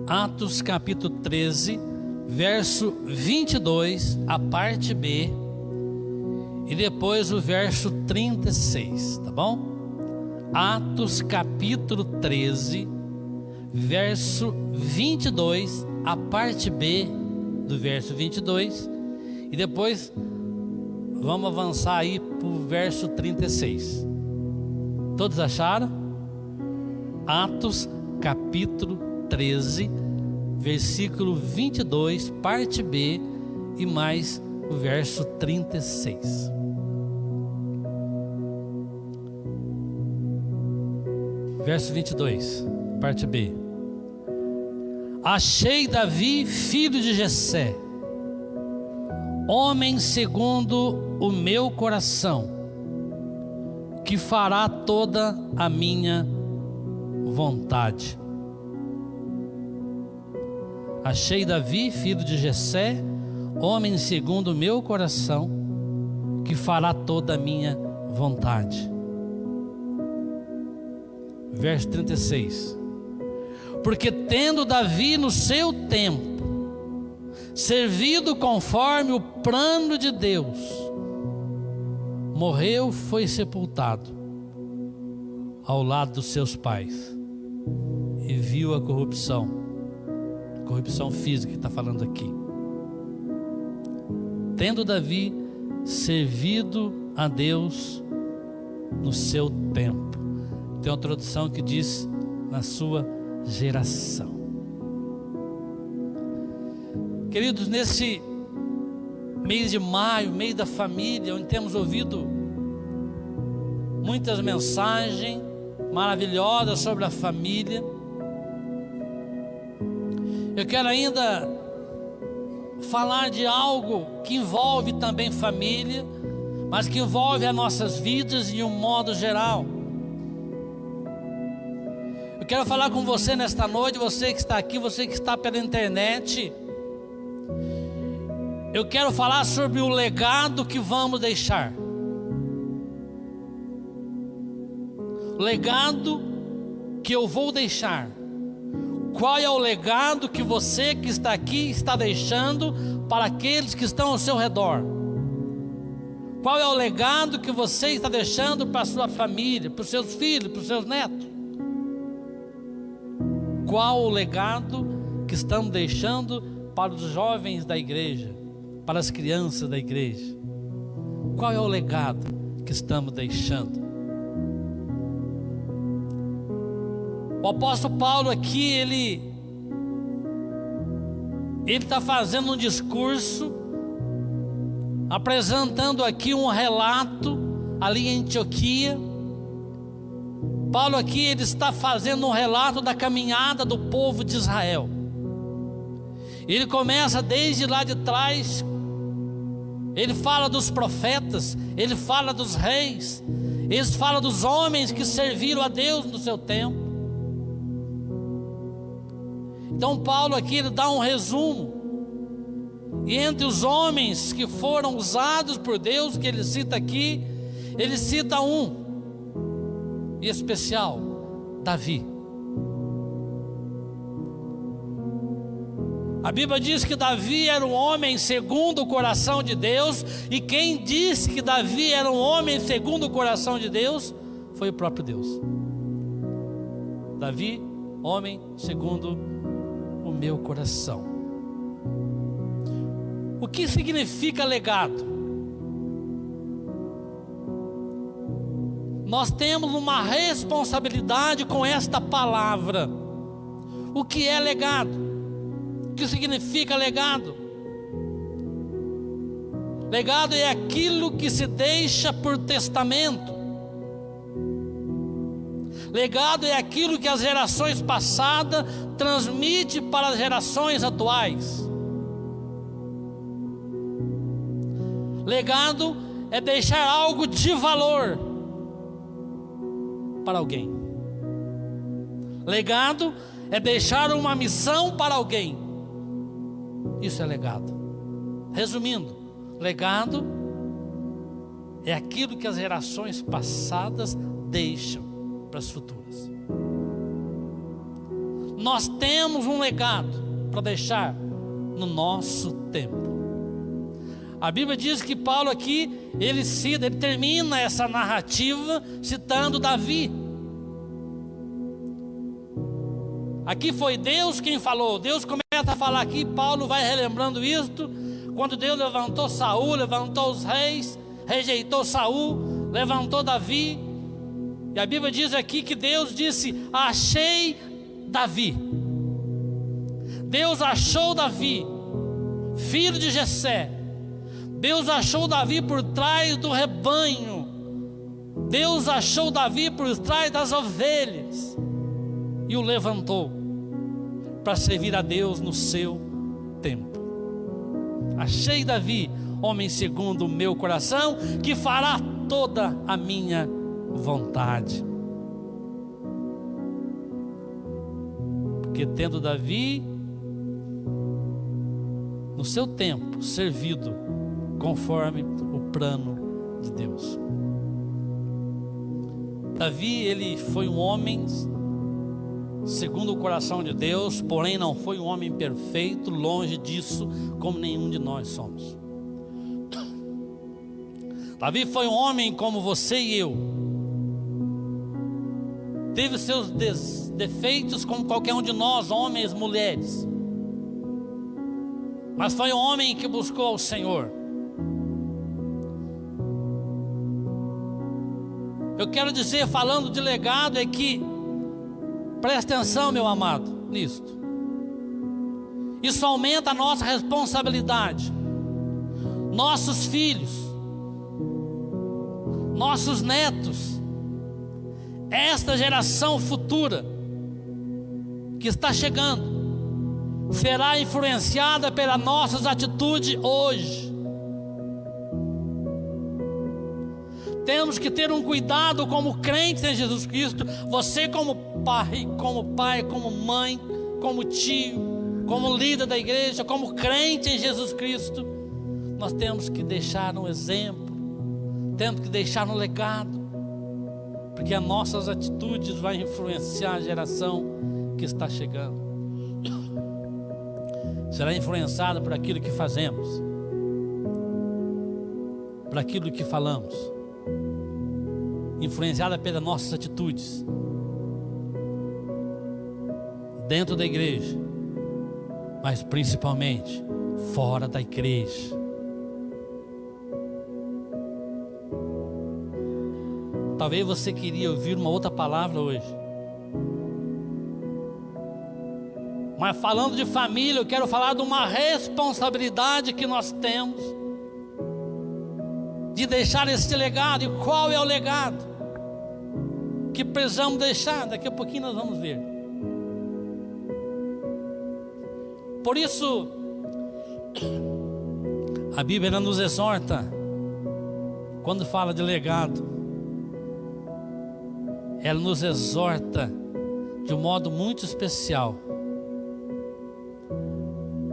Atos capítulo 13, verso 22, a parte B, e depois o verso 36, tá bom? Atos capítulo 13, verso 22, a parte B do verso 22, e depois vamos avançar aí para o verso 36. Todos acharam? Atos capítulo 13, versículo 22, parte B, e mais o verso 36. Verso 22, parte B. Achei Davi, filho de Jessé, homem segundo o meu coração, que fará toda a minha vontade. Achei Davi, filho de Jessé, homem segundo o meu coração, que fará toda a minha vontade. Verso 36. Porque tendo Davi no seu tempo servido conforme o plano de Deus, morreu, foi sepultado ao lado dos seus pais, e viu a corrupção física que está falando aqui. Tendo Davi servido a Deus no seu tempo. Tem uma tradução que diz na sua geração. Queridos, nesse mês de maio, mês da família, onde temos ouvido muitas mensagens maravilhosas sobre a família, eu quero ainda falar de algo que envolve também família, mas que envolve as nossas vidas de um modo geral. Eu quero falar com você nesta noite, você que está aqui, você que está pela internet. Eu quero falar sobre o legado que vamos deixar. O legado que eu vou deixar. Qual é o legado que você que está aqui está deixando para aqueles que estão ao seu redor? Qual é o legado que você está deixando para a sua família, para os seus filhos, para os seus netos? Qual o legado que estamos deixando para os jovens da igreja, para as crianças da igreja? Qual é o legado que estamos deixando? O apóstolo Paulo aqui, ele está fazendo um discurso, apresentando aqui um relato ali em Antioquia. Paulo aqui, ele está fazendo um relato da caminhada do povo de Israel. Ele começa desde lá de trás. Ele fala dos profetas, ele fala dos reis, ele fala dos homens que serviram a Deus no seu tempo. Então Paulo aqui, ele dá um resumo. E entre os homens que foram usados por Deus, que ele cita aqui, ele cita um em especial, Davi. A Bíblia diz que Davi era um homem segundo o coração de Deus. E quem disse que Davi era um homem segundo o coração de Deus foi o próprio Deus. Davi, homem segundo o meu coração. O que significa legado? Nós temos uma responsabilidade com esta palavra. O que é legado? O que significa legado? Legado é aquilo que se deixa por testamento. Legado é aquilo que as gerações passadas transmitem para as gerações atuais. Legado é deixar algo de valor para alguém. Legado é deixar uma missão para alguém. Isso é legado. Resumindo, legado é aquilo que as gerações passadas deixam para as futuras. Nós temos um legado para deixar no nosso tempo. A Bíblia diz que Paulo aqui, ele termina essa narrativa citando Davi. Aqui foi Deus quem falou. Deus começa a falar aqui, Paulo vai relembrando isto. Quando Deus levantou Saul, levantou os reis, rejeitou Saul, levantou Davi. E a Bíblia diz aqui que Deus disse: achei Davi. Deus achou Davi, filho de Jessé. Deus achou Davi por trás do rebanho. Deus achou Davi por trás das ovelhas e o levantou para servir a Deus no seu tempo. Achei Davi, homem segundo o meu coração, que fará toda a minha vontade. Porque tendo Davi no seu tempo servido conforme o plano de Deus. Davi, ele foi um homem segundo o coração de Deus, porém não foi um homem perfeito, longe disso, como nenhum de nós somos. Davi foi um homem como você e eu. Teve seus defeitos como qualquer um de nós, homens, mulheres. Mas foi um homem que buscou ao Senhor. Eu quero dizer, falando de legado, é que, preste atenção, meu amado, nisto. Isso aumenta a nossa responsabilidade. Nossos filhos, nossos netos, esta geração futura que está chegando, será influenciada pelas nossas atitudes hoje. Temos que ter um cuidado como crentes em Jesus Cristo. Você como pai, como mãe, como tio, como líder da igreja, como crente em Jesus Cristo, nós temos que deixar um exemplo, temos que deixar um legado, porque as nossas atitudes vão influenciar a geração que está chegando. Será influenciada por aquilo que fazemos, por aquilo que falamos, influenciada pelas nossas atitudes dentro da igreja, mas principalmente fora da igreja. Talvez você queria ouvir uma outra palavra hoje, mas falando de família, eu quero falar de uma responsabilidade que nós temos de deixar esse legado. E qual é o legado que precisamos deixar? Daqui a pouquinho nós vamos ver. Por isso, a Bíblia ela nos exorta, quando fala de legado, ela nos exorta de um modo muito especial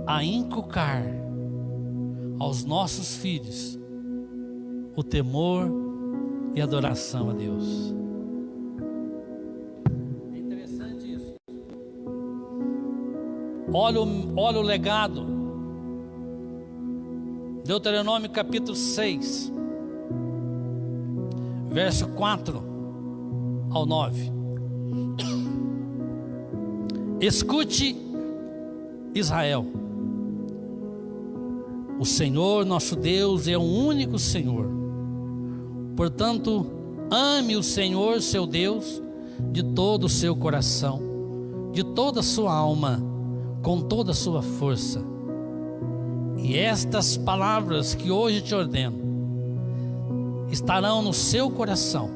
a inculcar aos nossos filhos o temor e adoração a Deus. É interessante isso. Olha o legado. Deuteronômio capítulo 6, verso 4 ao 9. Escute, Israel, o Senhor nosso Deus é o único Senhor. Portanto, ame o Senhor seu Deus de todo o seu coração, de toda a sua alma, com toda a sua força. E estas palavras que hoje te ordeno estarão no seu coração.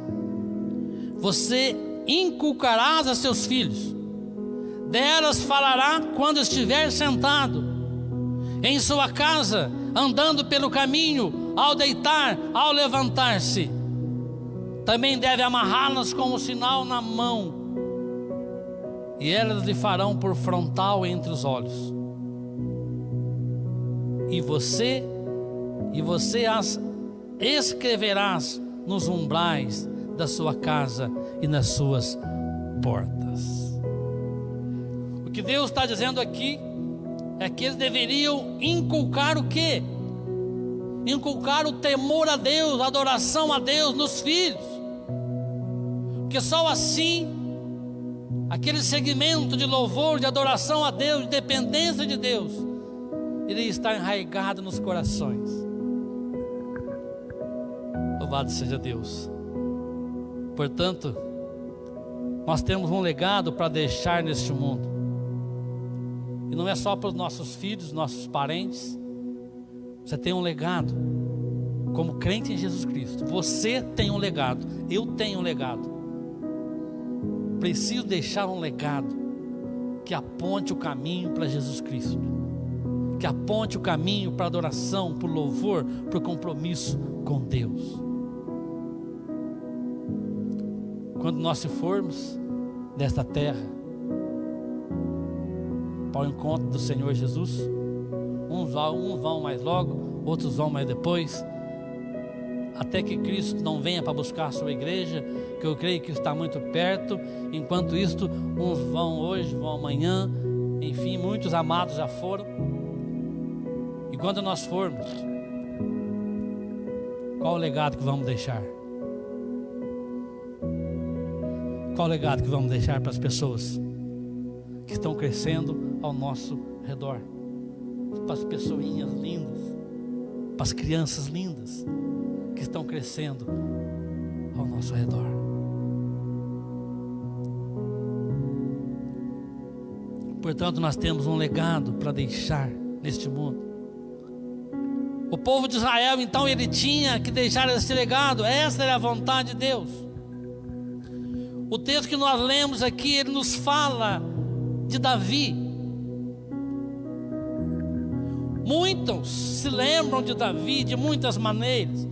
Você inculcarás a seus filhos, delas falará quando estiver sentado em sua casa, andando pelo caminho, ao deitar, ao levantar-se. Também deve amarrá-las como sinal na mão, e elas lhe farão por frontal entre os olhos. E você as escreverás nos umbrais da sua casa e nas suas portas. que Deus está dizendo aqui é que eles deveriam inculcar o quê? Inculcar o temor a Deus, a adoração a Deus nos filhos. Porque só assim, aquele segmento de louvor, de adoração a Deus, de dependência de Deus, iria estar enraizado nos corações. Louvado seja Deus. Portanto, nós temos um legado para deixar neste mundo. E não é só para os nossos filhos, nossos parentes. Você tem um legado. Como crente em Jesus Cristo, você tem um legado. Eu tenho um legado. Preciso deixar um legado que aponte o caminho para Jesus Cristo, que aponte o caminho para a adoração, para o louvor, para o compromisso com Deus. Quando nós se formos desta terra para o encontro do Senhor Jesus, uns vão mais logo, outros vão mais depois, até que Cristo não venha para buscar a sua igreja, que eu creio que está muito perto. Enquanto isto, uns vão hoje, vão amanhã, enfim, muitos amados já foram. E quando nós formos, qual o legado que vamos deixar? Qual o legado que vamos deixar para as pessoas que estão crescendo ao nosso redor? Para as pessoinhas lindas, para as crianças lindas que estão crescendo ao nosso redor. Portanto, nós temos um legado para deixar neste mundo. O povo de Israel, então, ele tinha que deixar esse legado. Essa era a vontade de Deus. O texto que nós lemos aqui, ele nos fala de Davi. Muitos se lembram de Davi de muitas maneiras.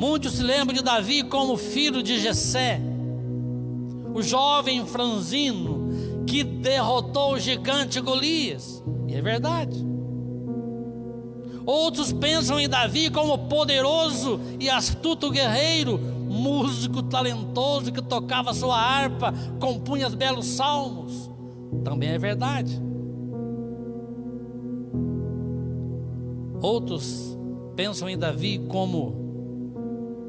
Muitos se lembram de Davi como filho de Jessé, o jovem franzino que derrotou o gigante Golias. E é verdade. Outros pensam em Davi como poderoso e astuto guerreiro, músico talentoso que tocava sua harpa, compunha belos salmos. Também é verdade. Outros pensam em Davi como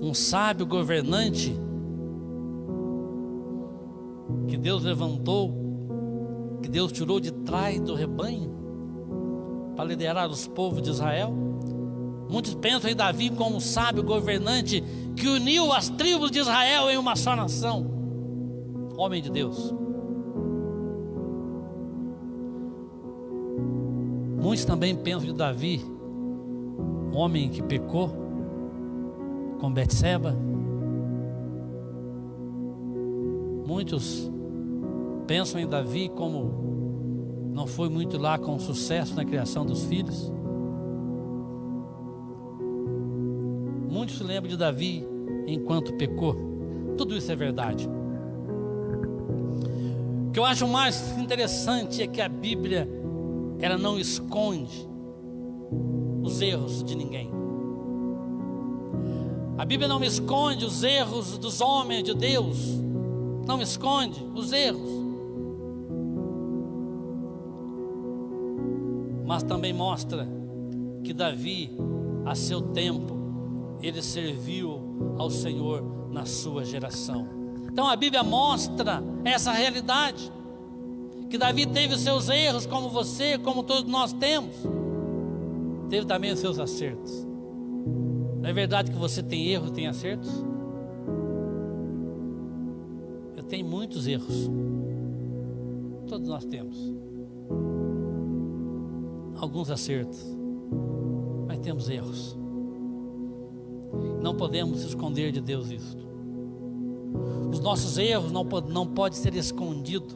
um sábio governante que Deus levantou, que Deus tirou de trás do rebanho para liderar os povos de Israel. Muitos pensam em Davi como um sábio governante que uniu as tribos de Israel em uma só nação. Homem de Deus. Muitos também pensam de Davi, homem que pecou com Betseba. Muitos pensam em Davi como não foi muito lá com sucesso na criação dos filhos. Muitos se lembram de Davi enquanto pecou. Tudo isso é verdade. O que eu acho mais interessante é que a Bíblia, ela não esconde os erros de ninguém. A Bíblia não esconde os erros dos homens de Deus. Não esconde os erros. Mas também mostra que Davi, a seu tempo, ele serviu ao Senhor na sua geração. Então a Bíblia mostra essa realidade, que Davi teve os seus erros, como você, como todos nós temos. Teve também os seus acertos. Não é verdade que você tem erros e tem acertos? Eu tenho muitos erros. Todos nós temos. Alguns acertos, mas temos erros. Não podemos esconder de Deus isso. Os nossos erros não podem ser escondidos,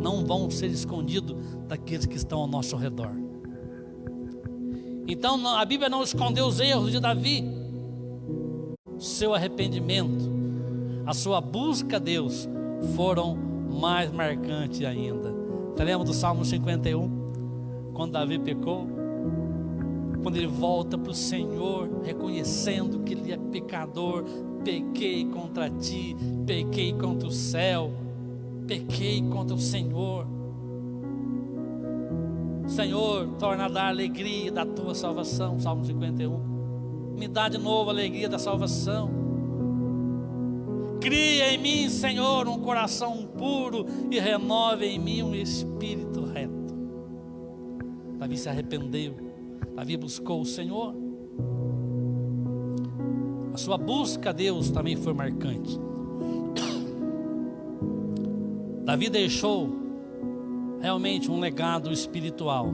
não vão ser escondidos daqueles que estão ao nosso redor. Então a Bíblia não escondeu os erros de Davi. Seu arrependimento, a sua busca a Deus foram mais marcantes ainda. Você lembra do Salmo 51? Quando Davi pecou, quando ele volta para o Senhor, reconhecendo que ele é pecador. Pequei contra ti, pequei contra o céu. pequei contra o Senhor. Senhor, torna a dar alegria da tua salvação. Salmo 51. Me dá de novo a alegria da salvação. Cria em mim, Senhor, um coração puro e renove em mim um espírito reto. Davi se arrependeu. Davi buscou o Senhor. A sua busca a Deus também foi marcante. Davi deixou realmente um legado espiritual.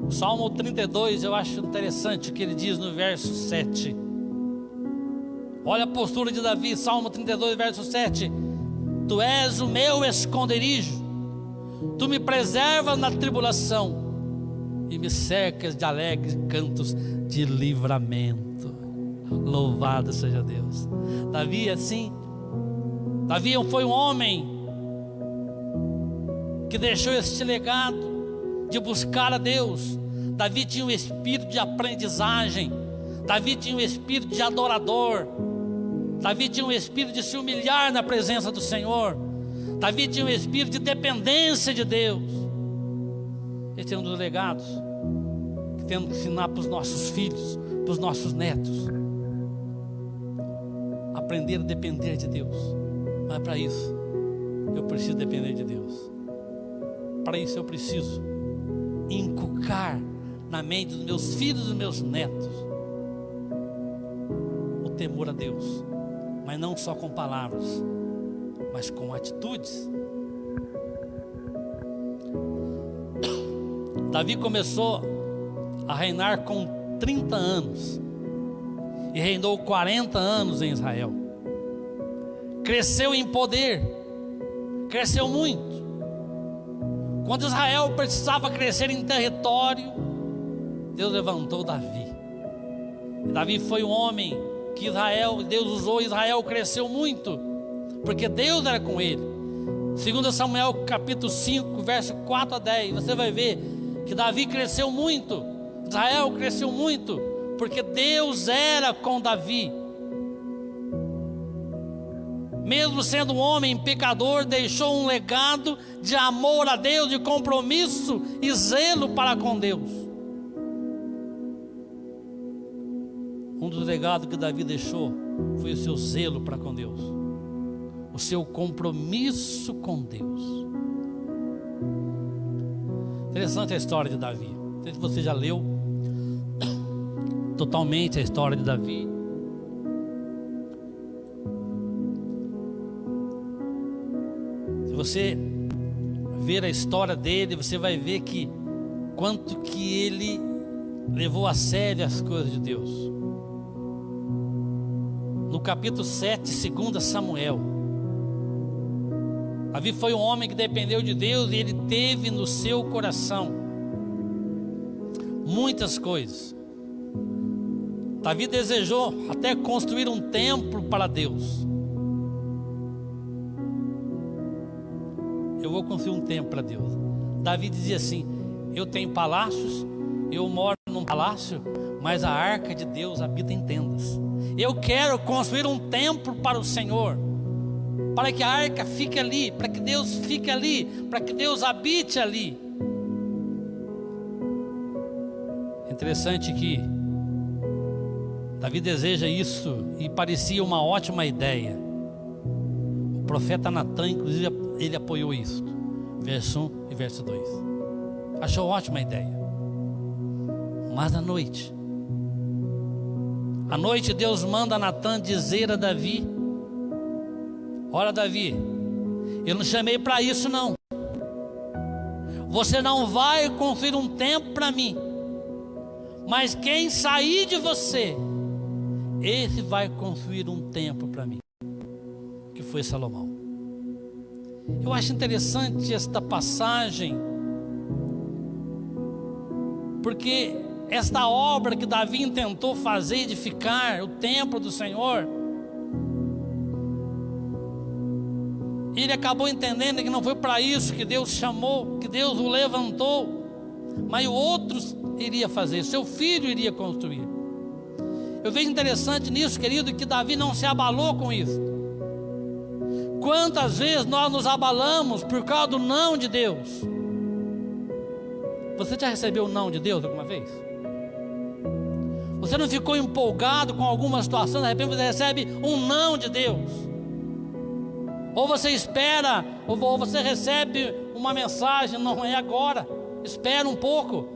O Salmo 32, eu acho interessante o que ele diz no verso 7. Olha a postura de Davi, Salmo 32, verso 7. Tu és o meu esconderijo, tu me preservas na tribulação e me cercas de alegres cantos de livramento. Louvado seja Deus. Davi assim, Davi foi um homem que deixou este legado de buscar a Deus. Davi tinha um espírito de aprendizagem. Davi tinha um espírito de adorador. Davi tinha um espírito de se humilhar na presença do Senhor. Davi tinha um espírito de dependência de Deus. Esse é um dos legados que temos que ensinar para os nossos filhos, para os nossos netos. Aprender a depender de Deus. Mas para isso eu preciso depender de Deus. Para isso eu preciso inculcar na mente dos meus filhos e dos meus netos o temor a Deus. Mas não só com palavras, mas com atitudes. Davi começou a reinar com 30 anos e reinou 40 anos em Israel. Cresceu em poder, cresceu muito. Quando Israel precisava crescer em território, Deus levantou Davi. E Davi foi um homem que Deus usou. Israel cresceu muito, porque Deus era com ele. 2 Samuel capítulo 5, verso 4 a 10, você vai ver que Davi cresceu muito, Israel cresceu muito, porque Deus era com Davi. Mesmo sendo um homem pecador, deixou um legado de amor a Deus, de compromisso e zelo para com Deus. Um dos legados que Davi deixou foi o seu zelo para com Deus, o seu compromisso com Deus. Interessante a história de Davi. Não sei se você já leu totalmente a história de Davi. Se você ver a história dele, você vai ver que quanto que ele levou a sério as coisas de Deus. No capítulo 7, 2 Samuel, Davi foi um homem que dependeu de Deus e ele teve no seu coração muitas coisas. Davi desejou até construir um templo para Deus. Eu vou construir um templo para Deus. Davi dizia assim: eu tenho palácios, eu moro num palácio, mas a arca de Deus habita em tendas. Eu quero construir um templo para o Senhor, para que a arca fique ali, para que Deus fique ali, para que Deus habite ali. Interessante que Davi deseja isso e parecia uma ótima ideia. O profeta Natan, inclusive, ele apoiou isso. Verso 1 e verso 2. Achou ótima ideia. Mas à noite Deus manda Natan dizer a Davi: olha, Davi, eu não chamei para isso não. Você não vai construir um templo para mim, mas quem sair de você, esse vai construir um templo para mim, que foi Salomão. Eu acho interessante esta passagem, porque esta obra que Davi intentou fazer, edificar o templo do Senhor, ele acabou entendendo que não foi para isso que Deus chamou, que Deus o levantou, mas outros iria fazer, seu filho iria construir. Eu vejo interessante nisso, querido, que Davi não se abalou com isso. Quantas vezes nós nos abalamos por causa do não de Deus? Você já recebeu o não de Deus alguma vez? Você não ficou empolgado com alguma situação, de repente você recebe um não de Deus? Ou você espera, ou você recebe uma mensagem, não é agora, espera um pouco.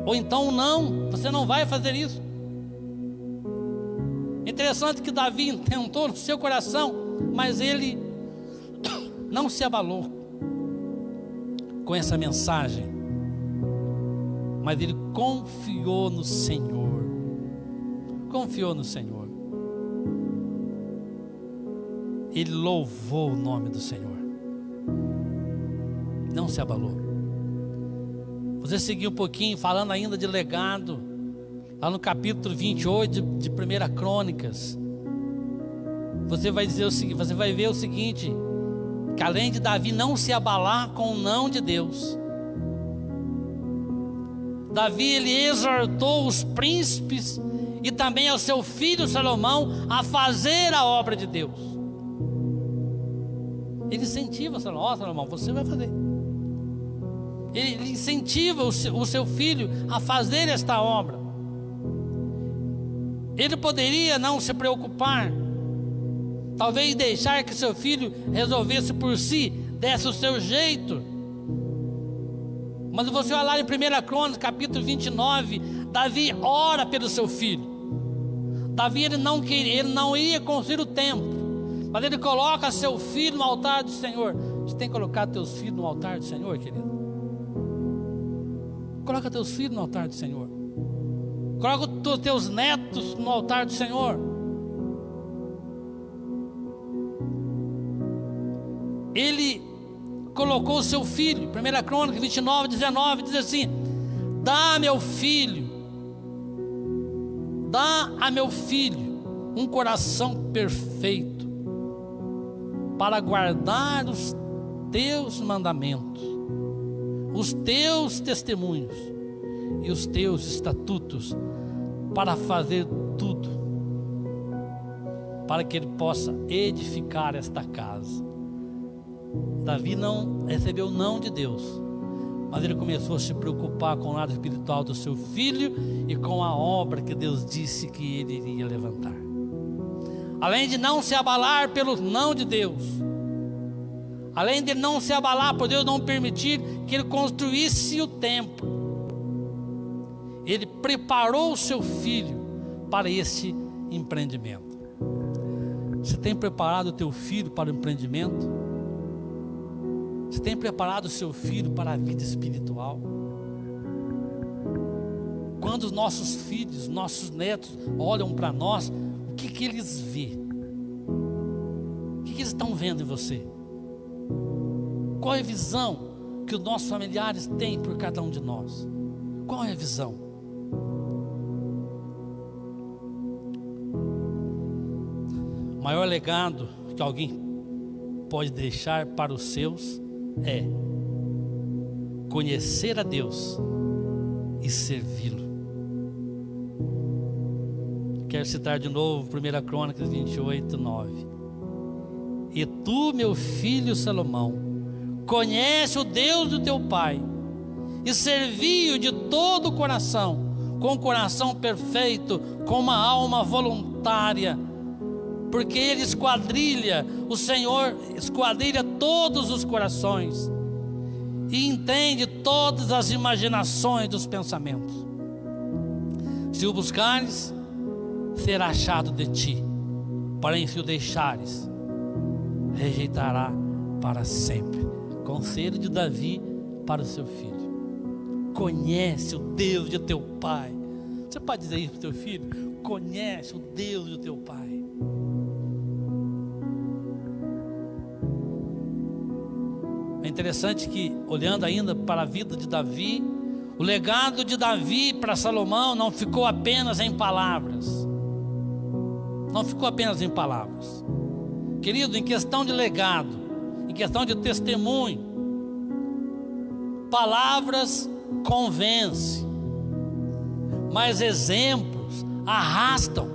Ou então não, você não vai fazer isso. Interessante que Davi tentou no seu coração, mas ele não se abalou com essa mensagem, mas ele confiou no Senhor. Confiou no Senhor. Ele louvou o nome do Senhor. Não se abalou. Você seguiu um pouquinho, falando ainda de legado, lá no capítulo 28 de 1 Crônicas. Você vai dizer o seguinte, você vai ver o seguinte, que além de Davi não se abalar com o não de Deus, Davi, ele exortou os príncipes e também ao seu filho Salomão a fazer a obra de Deus. Ele incentiva Salomão, Salomão, você vai fazer. Ele incentiva o seu filho a fazer esta obra. Ele poderia não se preocupar, talvez deixar que seu filho resolvesse por si, desse o seu jeito. Mas se você olhar em 1 Crônicas, capítulo 29, Davi ora pelo seu filho. Davi, ele não ia construir o templo, mas ele coloca seu filho no altar do Senhor. Você tem que colocar teus filhos no altar do Senhor, querido? Coloca teus filhos no altar do Senhor. Coloca os teus netos no altar do Senhor. Ele colocou o seu filho. 1 Crônicas 29, 19 diz assim: dá a meu filho um coração perfeito para guardar os teus mandamentos, os teus testemunhos e os teus estatutos, para fazer tudo, para que ele possa edificar esta casa. Davi não recebeu o não de Deus, mas ele começou a se preocupar com o lado espiritual do seu filho e com a obra que Deus disse que ele iria levantar. Além de não se abalar pelo não de Deus, além de não se abalar por Deus não permitir que ele construísse o templo, ele preparou o seu filho para esse empreendimento. Você tem preparado o teu filho para o empreendimento? Você tem preparado o seu filho para a vida espiritual? Quando os nossos filhos, nossos netos olham para nós, o que eles veem? O que eles estão vendo em você? Qual é a visão que os nossos familiares têm por cada um de nós? Qual é a visão? O maior legado que alguém pode deixar para os seus é conhecer a Deus e servi-lo. Quero citar de novo 1 Crônicas 28, 9. E tu, meu filho Salomão, conhece o Deus do teu pai e servi-o de todo o coração, com o coração perfeito, com uma alma voluntária, porque ele esquadrilha, o Senhor esquadrilha todos os corações e entende todas as imaginações dos pensamentos. Se o buscares, será achado de ti, porém se o deixares, rejeitará para sempre. Conselho de Davi para o seu filho: conhece o Deus de teu pai. Você pode dizer isso para o teu filho? Conhece o Deus de teu pai. É interessante que, olhando ainda para a vida de Davi, o legado de Davi para Salomão não ficou apenas em palavras. Não ficou apenas em palavras. Querido, em questão de legado, em questão de testemunho, palavras convencem, mas exemplos arrastam.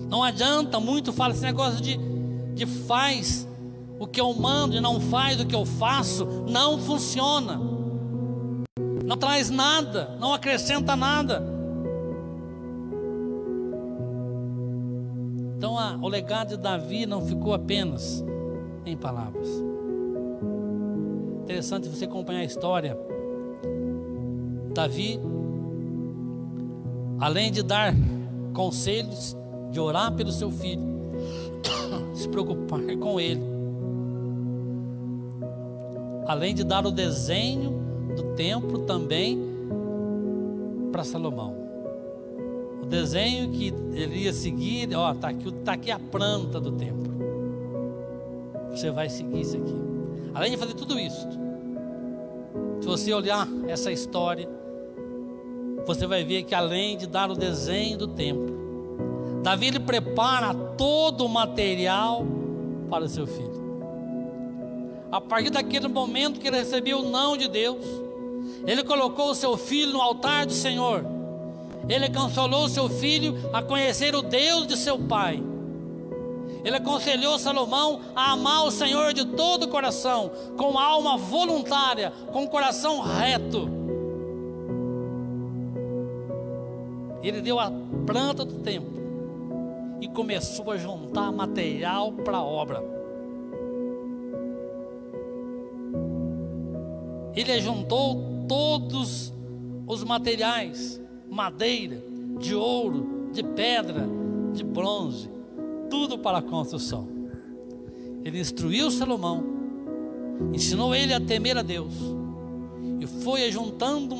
Não adianta muito falar esse negócio de faz o que eu mando e não faz o que eu faço. Não funciona. Não traz nada, não acrescenta nada. Então o legado de Davi não ficou apenas em palavras. Interessante você acompanhar a história. Davi, além de dar conselhos, de orar pelo seu filho, se preocupar com ele, além de dar o desenho do templo também para Salomão, o desenho que ele ia seguir, ó, tá aqui a planta do templo, você vai seguir isso aqui. Além de fazer tudo isso, se você olhar essa história, você vai ver que além de dar o desenho do templo, Davi ele prepara todo o material para o seu filho. A partir daquele momento que ele recebeu o não de Deus, ele colocou o seu filho no altar do Senhor. Ele consolou o seu filho a conhecer o Deus de seu pai. Ele aconselhou Salomão a amar o Senhor de todo o coração, com alma voluntária, com coração reto. Ele deu a planta do templo e começou a juntar material para a obra. Ele juntou todos os materiais: madeira, de ouro, de pedra, de bronze, tudo para a construção. Ele instruiu Salomão, ensinou ele a temer a Deus, e foi juntando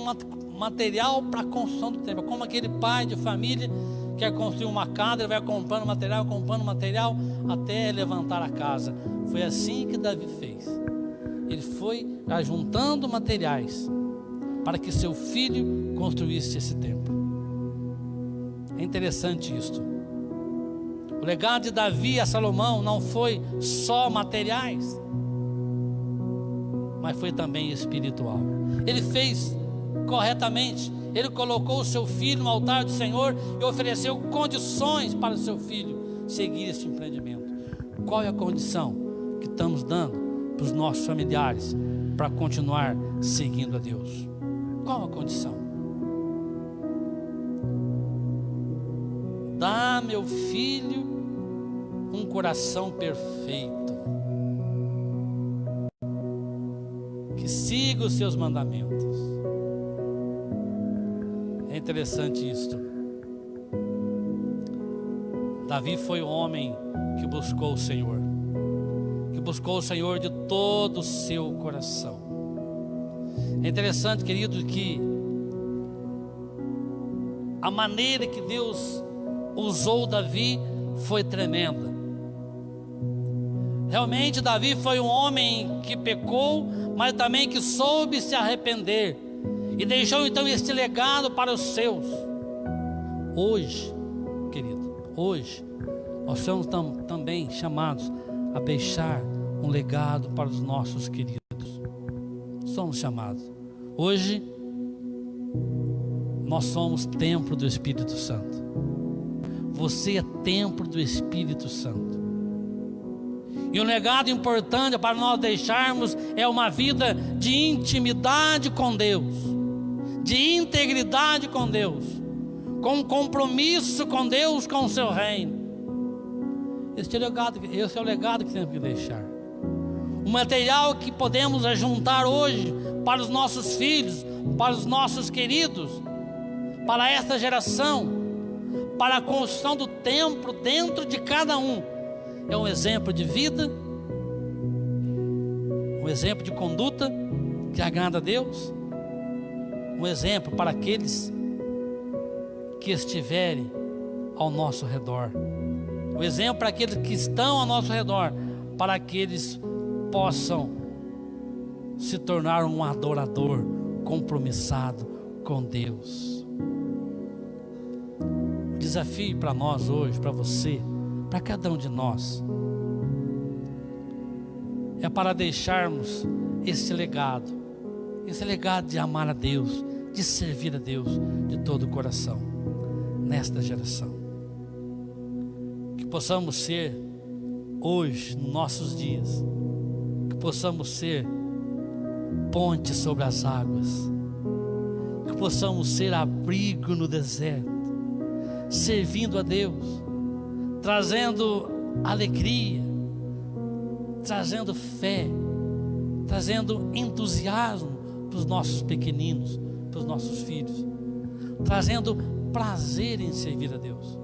material para a construção do templo. Como aquele pai de família quer construir uma casa, ele vai comprando material até levantar a casa. Foi assim que Davi fez. Ele foi juntando materiais para que seu filho construísse esse templo. É interessante isto. O legado de Davi a Salomão não foi só materiais, mas foi também espiritual. Ele fez corretamente. Ele colocou o seu filho no altar do Senhor e ofereceu condições para o seu filho seguir esse empreendimento. Qual é a condição que estamos dando para os nossos familiares para continuar seguindo a Deus? Qual a condição? Dá, meu filho, um coração perfeito, que siga os seus mandamentos. É interessante isto. Davi foi o homem que buscou o Senhor, de todo o seu coração. É interessante, querido, que a maneira que Deus usou Davi foi tremenda. Realmente Davi foi um homem que pecou, mas também que soube se arrepender e deixou então este legado para os seus. Hoje, querido, hoje nós somos também chamados a deixar um legado para os nossos queridos. Somos chamados. Hoje nós somos templo do Espírito Santo. Você é templo do Espírito Santo. E um legado importante para nós deixarmos é uma vida de intimidade com Deus, de integridade com Deus, com compromisso com Deus, com o seu reino. Esse é o legado que temos que deixar. O material que podemos ajuntar hoje para os nossos filhos, para os nossos queridos, para esta geração, para a construção do templo dentro de cada um, é um exemplo de vida, um exemplo de conduta que agrada a Deus, um exemplo para aqueles que estiverem ao nosso redor, um exemplo para aqueles que estão ao nosso redor, para que eles possam se tornar um adorador compromissado com Deus. O desafio para nós hoje, para você, para cada um de nós, é para deixarmos esse legado de amar a Deus, de servir a Deus de todo o coração nesta geração. Que possamos ser hoje, nos nossos dias, que possamos ser ponte sobre as águas, que possamos ser abrigo no deserto, servindo a Deus, trazendo alegria, trazendo fé, trazendo entusiasmo para os nossos pequeninos, para os nossos filhos, trazendo prazer em servir a Deus,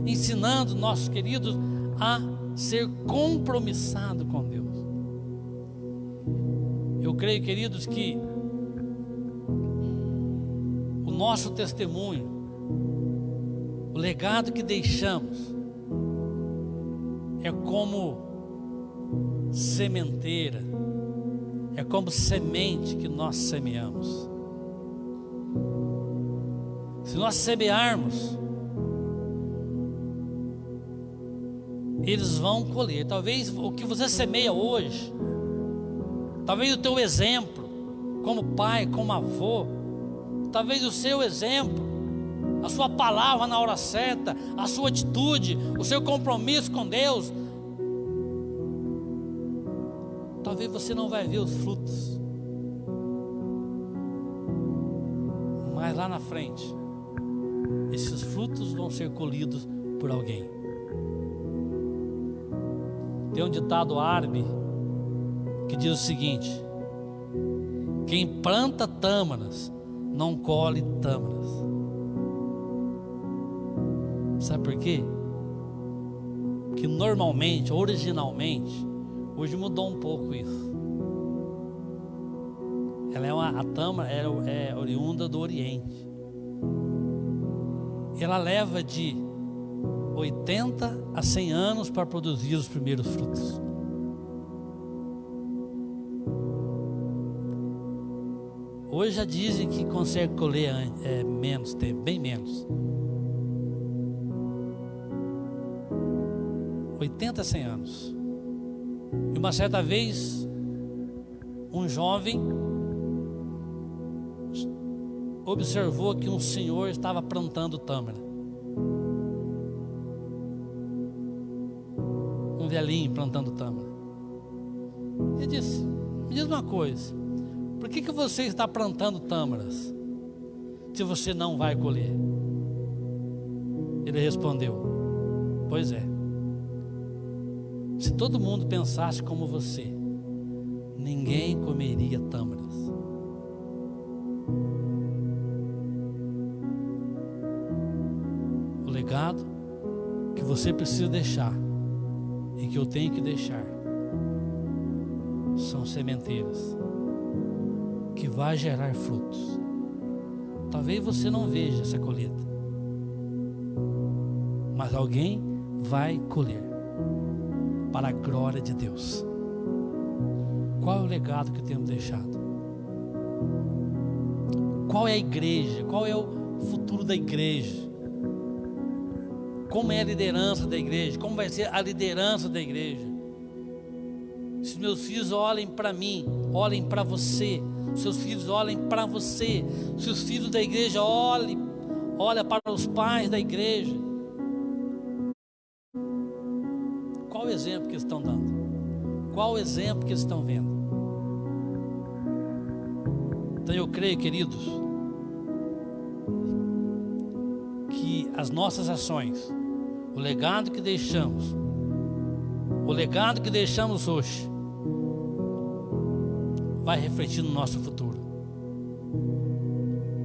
ensinando nossos queridos a ser compromissado com Deus. Eu creio, queridos, que o nosso testemunho, o legado que deixamos, é como sementeira, é como semente que nós semeamos. Se nós semearmos, eles vão colher. Talvez o que você semeia hoje, talvez o teu exemplo, como pai, como avô, talvez o seu exemplo, a sua palavra na hora certa, a sua atitude, o seu compromisso com Deus, talvez você não vai ver os frutos, mas lá na frente, esses frutos vão ser colhidos por alguém. Tem um ditado árabe que diz o seguinte: quem planta tâmaras não colhe tâmaras. Sabe por quê? Que normalmente, originalmente, hoje mudou um pouco isso. A tâmara é oriunda do Oriente. Ela leva de 80 a 100 anos para produzir os primeiros frutos. Hoje já dizem que consegue colher menos tempo, bem menos. 80 a 100 anos. E uma certa vez, um jovem observou que um senhor estava plantando tâmara. Um velhinho plantando tâmara. Ele disse: me diz uma coisa, por que você está plantando tâmaras se você não vai colher? Ele respondeu: pois é, se todo mundo pensasse como você, ninguém comeria tâmaras. O legado que você precisa deixar e que eu tenho que deixar são sementeiras que vai gerar frutos. Talvez você não veja essa colheita, mas alguém vai colher para a glória de Deus. Qual é o legado que temos deixado? Qual é a igreja? Qual é o futuro da igreja? Como é a liderança da igreja? Como vai ser a liderança da igreja? Se meus filhos olhem para mim, olhem para você, seus filhos olhem para você, se os filhos da igreja olhem para os pais da igreja, qual o exemplo que eles estão dando? Qual o exemplo que eles estão vendo? Então eu creio, queridos, que as nossas ações, o legado que deixamos hoje, vai refletir no nosso futuro.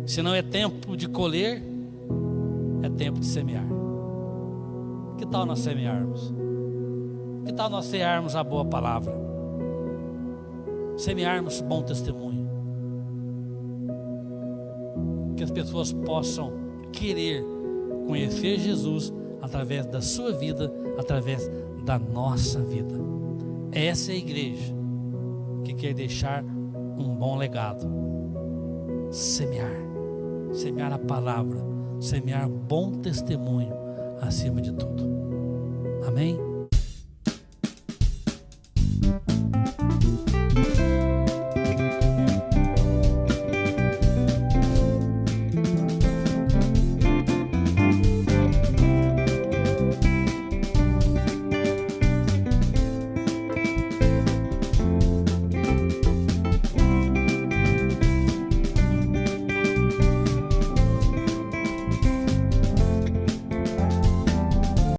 Se não é tempo de colher, é tempo de semear. Que tal nós semearmos? Que tal nós semearmos a boa palavra? Semearmos bom testemunho. Que as pessoas possam querer conhecer Jesus através da sua vida, através da nossa vida. Essa é a igreja que quer deixar um bom legado. Semear a palavra, semear bom testemunho acima de tudo. Amém?